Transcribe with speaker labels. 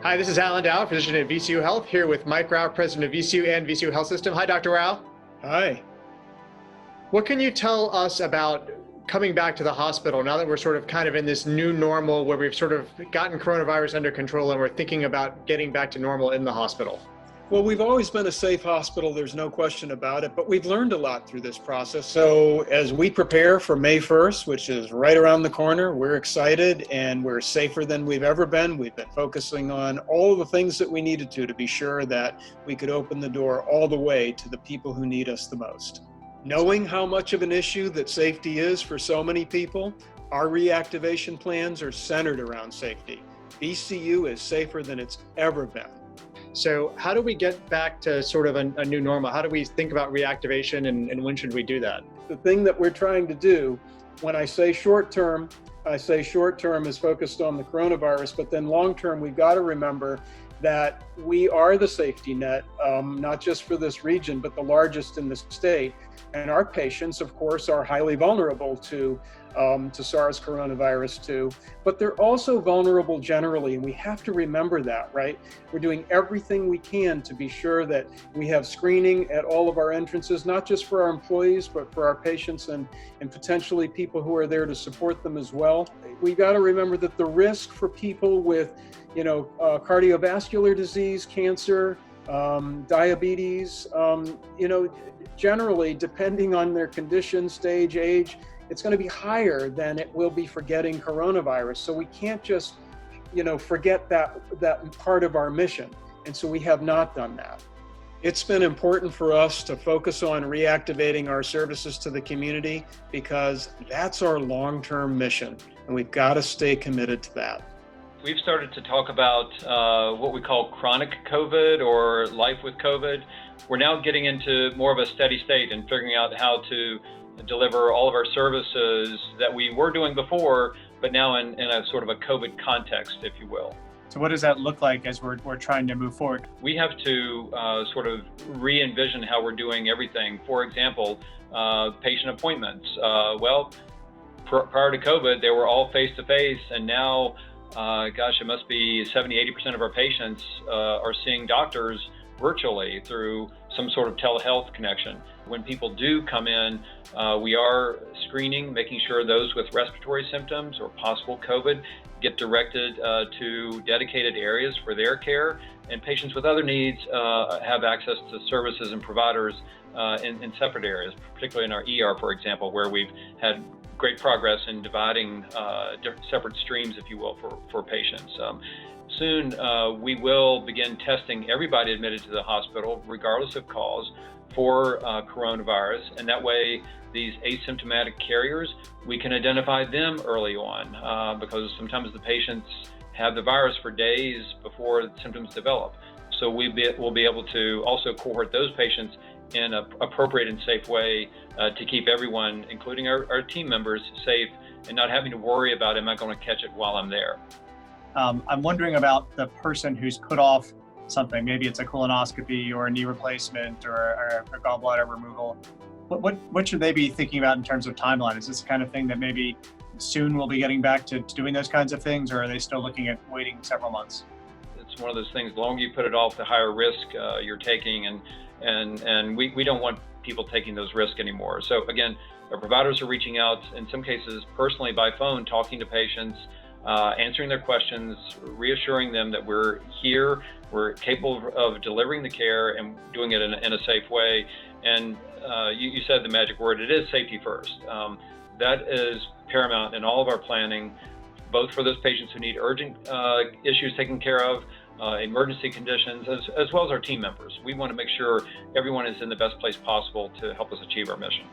Speaker 1: Hi, this is Alan Dow, physician at VCU Health, here with Mike Rao, president of VCU and VCU Health System. Hi, Dr. Rao.
Speaker 2: Hi.
Speaker 1: What can you tell us about coming back to the hospital now that we're sort of kind of in this new normal where we've sort of gotten coronavirus under control and we're thinking about getting back to normal in the hospital?
Speaker 2: Well, we've always been a safe hospital, there's no question about it, but we've learned a lot through this process. So as we prepare for May 1st, which is right around the corner, we're excited and we're safer than we've ever been. We've been focusing on all of the things that we needed to be sure that we could open the door all the way to the people who need us the most. Knowing how much of an issue that safety is for so many people, our reactivation plans are centered around safety. VCU is safer than it's ever been.
Speaker 1: So how do we get back to sort of a new normal? How do we think about reactivation and when should we do that?
Speaker 2: The thing that we're trying to do, when I say short term is focused on the coronavirus, but then long term, we've got to remember that we are the safety net, not just for this region, but the largest in the state. And our patients, of course, are highly vulnerable to SARS coronavirus 2, but they're also vulnerable generally, and we have to remember that, right? We're doing everything we can to be sure that we have screening at all of our entrances, not just for our employees, but for our patients and potentially people who are there to support them as well. We've got to remember that the risk for people with, cardiovascular disease, cancer, diabetes, generally, depending on their condition, stage, age, it's going to be higher than it will be for getting coronavirus. So we can't just, forget that part of our mission. And so we have not done that. It's been important for us to focus on reactivating our services to the community because that's our long-term mission, and we've got to stay committed to that.
Speaker 3: We've started to talk about what we call chronic COVID or life with COVID. We're now getting into more of a steady state and figuring out how to deliver all of our services that we were doing before, but now in a sort of a COVID context, if you will.
Speaker 1: So what does that look like as we're trying to move forward?
Speaker 3: We have to sort of re-envision how we're doing everything. For example, patient appointments. Prior to COVID, they were all face-to-face, and now it must be 70-80% of our patients are seeing doctors virtually through some sort of telehealth connection. When people do come in, we are screening, making sure those with respiratory symptoms or possible COVID get directed to dedicated areas for their care, and patients with other needs have access to services and providers in separate areas, particularly in our ER, for example, where we've had great progress in dividing separate streams, if you will, for patients. Soon, we will begin testing everybody admitted to the hospital, regardless of cause, for coronavirus. And that way, these asymptomatic carriers, we can identify them early on because sometimes the patients have the virus for days before the symptoms develop. So we'll be able to also cohort those patients in an appropriate and safe way to keep everyone, including our team members, safe and not having to worry about, am I going to catch it while I'm there?
Speaker 1: I'm wondering about the person who's put off something. Maybe it's a colonoscopy or a knee replacement or a gallbladder removal. What should they be thinking about in terms of timeline? Is this the kind of thing that maybe soon we'll be getting back to doing those kinds of things, or are they still looking at waiting several months?
Speaker 3: It's one of those things, the longer you put it off, the higher risk you're taking, and we don't want people taking those risks anymore. So again, our providers are reaching out, in some cases personally by phone, talking to patients, answering their questions, reassuring them that we're here, we're capable of delivering the care and doing it in a safe way. And you said the magic word, it is safety first. That is paramount in all of our planning, both for those patients who need urgent issues taken care of, emergency conditions, as well as our team members. We want to make sure everyone is in the best place possible to help us achieve our mission.